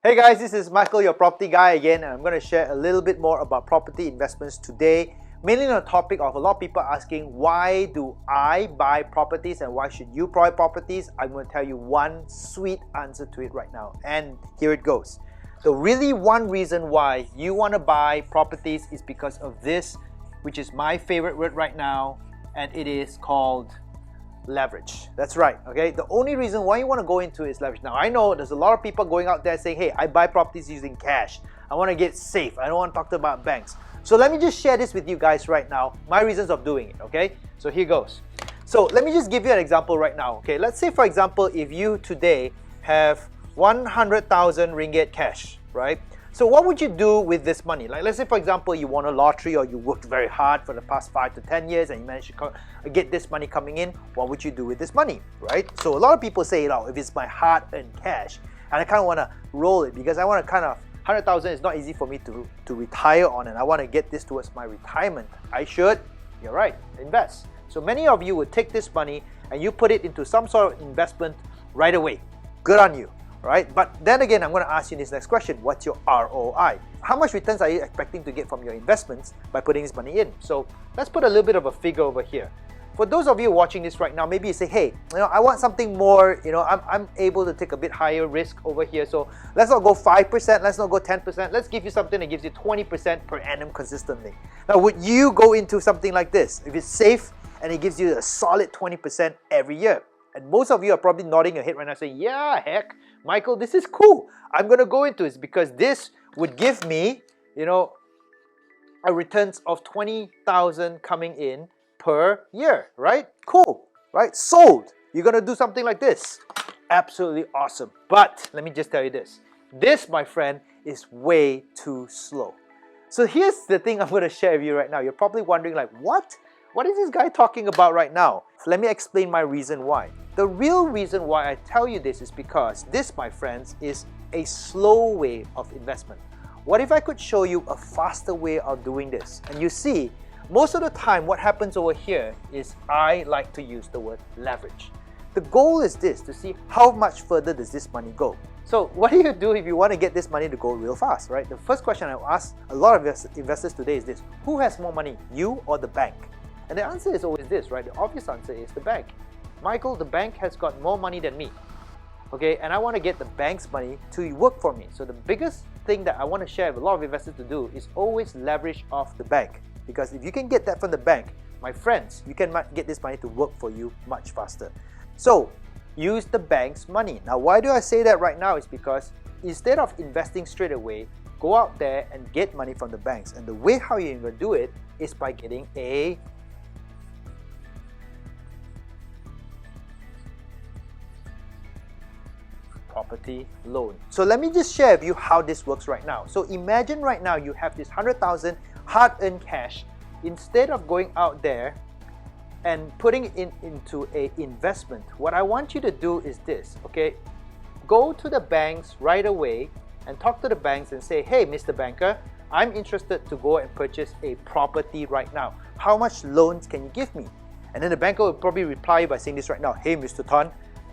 Hey guys, this is Michael, your property guy again, and I'm going to share a little bit more about property investments today, mainly on the topic of a lot of people asking, why do I buy properties and why should you buy properties? I'm going to tell you one sweet answer to it right now, and here it goes. The really one reason why you want to buy properties is because of this, which is my favorite word right now, and it is called leverage. That's right, okay? The only reason why you want to go into it is leverage. Now, I know there's a lot of people going out there saying, hey, I buy properties using cash. I want to get safe. I don't want to talk about banks. So let me just share this with you guys right now, my reasons of doing it, okay? So here goes. So let me just give you an example right now, okay? Let's say, for example, if you today have 100,000 ringgit cash, right? So what would you do with this money? Like, let's say, for example, you won a lottery or you worked very hard for the past 5 to 10 years and you managed to get this money coming in. What would you do with this money, right? So a lot of people say, if it's my hard-earned cash and I kind of want to roll it because I want to 100,000 is not easy for me to retire on, and I want to get this towards my retirement. I should, you're right, invest. So many of you would take this money and you put it into some sort of investment right away. Good on you. Right? But then again, I'm going to ask you this next question. What's your ROI? How much returns are you expecting to get from your investments by putting this money in? So let's put a little bit of a figure over here. For those of you watching this right now, maybe you say, hey, I want something more, I'm able to take a bit higher risk over here. So let's not go 5%, let's not go 10%. Let's give you something that gives you 20% per annum consistently. Now, would you go into something like this? If it's safe and it gives you a solid 20% every year? And most of you are probably nodding your head right now saying, yeah, heck, Michael, this is cool. I'm going to go into this because this would give me, a returns of 20,000 coming in per year, right? Cool, right? Sold. You're going to do something like this. Absolutely awesome. But let me just tell you this. This, my friend, is way too slow. So here's the thing I'm going to share with you right now. You're probably wondering like, what? What is this guy talking about right now? So let me explain my reason why. The real reason why I tell you this is because this, my friends, is a slow way of investment. What if I could show you a faster way of doing this? And you see, most of the time what happens over here is I like to use the word leverage. The goal is this, to see how much further does this money go. So what do you do if you want to get this money to go real fast, right? The first question I will ask a lot of investors today is this: who has more money, you or the bank? And the answer is always this, right? The obvious answer is the bank. Michael, the bank has got more money than me, okay? And I want to get the bank's money to work for me. So the biggest thing that I want to share with a lot of investors to do is always leverage off the bank. Because if you can get that from the bank, my friends, you can get this money to work for you much faster. So use the bank's money. Now, why do I say that right now? Is because instead of investing straight away, go out there and get money from the banks. And the way how you're going to do it is by getting a property loan. So let me just share with you how this works right now. So imagine right now you have this 100,000 hard-earned cash. Instead of going out there and putting it into an investment, what I want you to do is this, okay? Go to the banks right away and talk to the banks and say, hey, Mr. Banker, I'm interested to go and purchase a property right now. How much loans can you give me? And then the banker will probably reply by saying this right now: hey, Mr. Tan,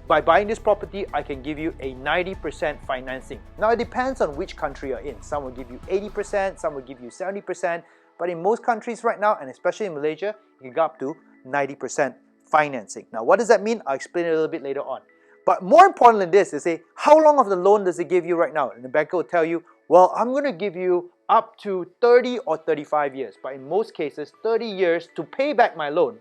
by buying this property, I can give you a 90% financing. Now, it depends on which country you're in. Some will give you 80%, some will give you 70%, but in most countries right now, and especially in Malaysia, you can go up to 90% financing. Now, what does that mean? I'll explain it a little bit later on. But more important than this, they say, how long of the loan does it give you right now? And the banker will tell you, well, I'm going to give you up to 30 or 35 years, but in most cases, 30 years to pay back my loan.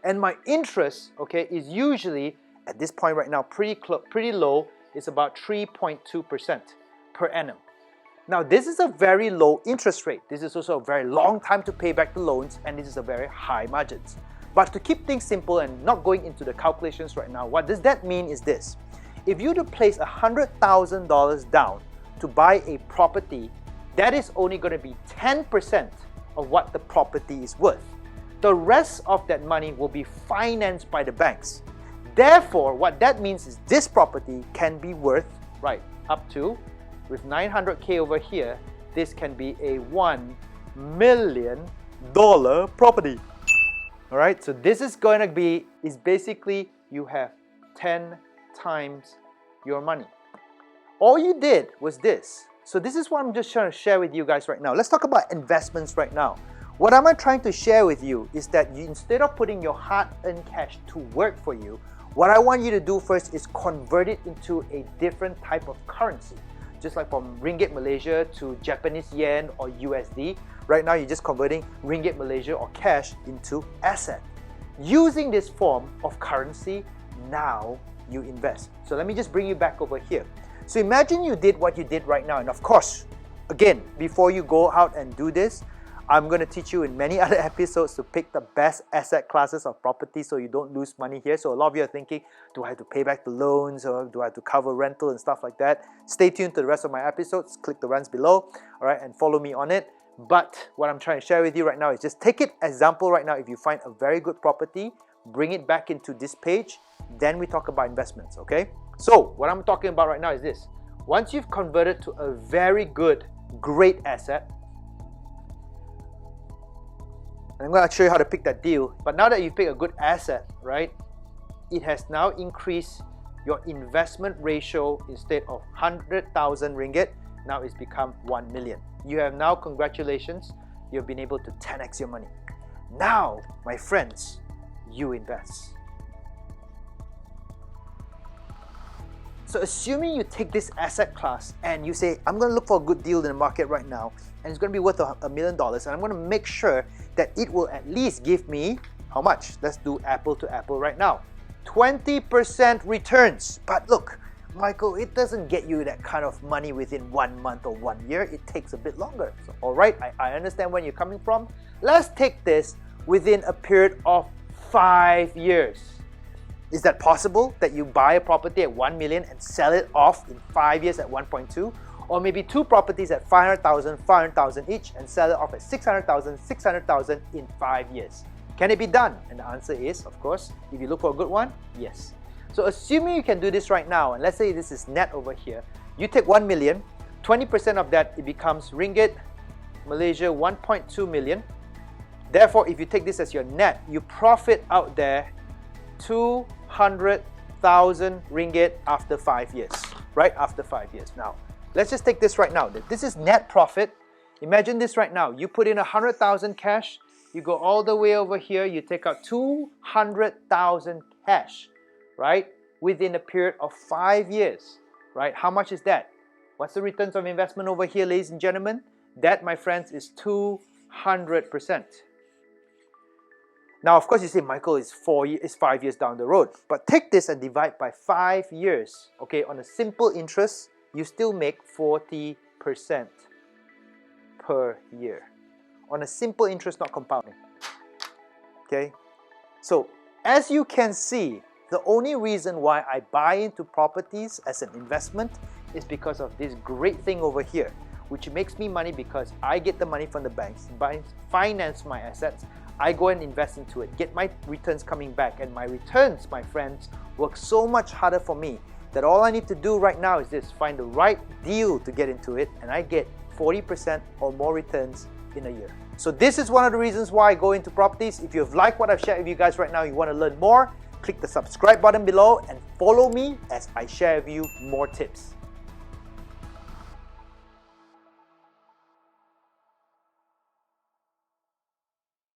And my interest, okay, is usually at this point right now pretty low. It's about 3.2% per annum. Now, this is a very low interest rate. This is also a very long time to pay back the loans, and this is a very high margins. But to keep things simple and not going into the calculations right now, what does that mean is this: if you were to place $100,000 down to buy a property, that is only going to be 10% of what the property is worth. The rest of that money will be financed by the banks. Therefore, what that means is this property can be worth, right, up to, with 900K over here, this can be a $1 million property. All right, so this is going to be, is basically you have 10 times your money. all you did was this. So this is what I'm just trying to share with you guys right now. Let's talk about investments right now. What am I trying to share with you is that you, instead of putting your hard-earned cash to work for you, what I want you to do first is convert it into a different type of currency. Just like from Ringgit Malaysia to Japanese Yen or USD. Right now you're just converting Ringgit Malaysia or cash into asset. Using this form of currency, now you invest. So let me just bring you back over here. So imagine you did what you did right now, and of course, again, before you go out and do this, I'm going to teach you in many other episodes to pick the best asset classes of property so you don't lose money here. So a lot of you are thinking, do I have to pay back the loans or do I have to cover rental and stuff like that? Stay tuned to the rest of my episodes. Click the ones below, all right, and follow me on it. But what I'm trying to share with you right now is just take it example right now. If you find a very good property, bring it back into this page, then we talk about investments, okay? So what I'm talking about right now is this. Once you've converted to a very good, great asset, and I'm going to show you how to pick that deal. But now that you've picked a good asset, right, it has now increased your investment ratio. Instead of 100,000 ringgit, now it's become 1 million. You have now, congratulations, you've been able to 10x your money. Now, my friends, you invest. So assuming you take this asset class and you say, I'm going to look for a good deal in the market right now, and it's going to be worth $1 million, and I'm going to make sure that it will at least give me, how much? Let's do apple to apple right now. 20% returns. But look, Michael, it doesn't get you that kind of money within 1 month or 1 year. It takes a bit longer. So, all right, I understand where you're coming from. Let's take this within a period of 5 years. Is that possible that you buy a property at 1 million and sell it off in 5 years at 1.2? Or maybe two properties at 500,000 each and sell it off at 600,000 in 5 years. Can it be done? And the answer is, of course, if you look for a good one, yes. So assuming you can do this right now, and let's say this is net over here, you take 1 million, 20% of that, it becomes Ringgit Malaysia 1.2 million. Therefore, if you take this as your net, you profit out there 200,000 ringgit after 5 years, right? After 5 years. Now, let's just take this right now. This is net profit. Imagine this right now. You put in 100,000 cash, you go all the way over here, you take out 200,000 cash, right? Within a period of 5 years, right? How much is that? What's the returns of investment over here, ladies and gentlemen? That, my friends, is 200%. Now, of course, you say, Michael, it's 5 years down the road. But take this and divide by 5 years. Okay, on a simple interest, you still make 40% per year. On a simple interest, not compounding. Okay? So, as you can see, the only reason why I buy into properties as an investment is because of this great thing over here, which makes me money because I get the money from the banks, finance my assets, I go and invest into it, get my returns coming back, and my returns, my friends, work so much harder for me that all I need to do right now is this, find the right deal to get into it, and I get 40% or more returns in a year. So this is one of the reasons why I go into properties. If you've liked what I've shared with you guys right now, you want to learn more, click the subscribe button below and follow me as I share with you more tips.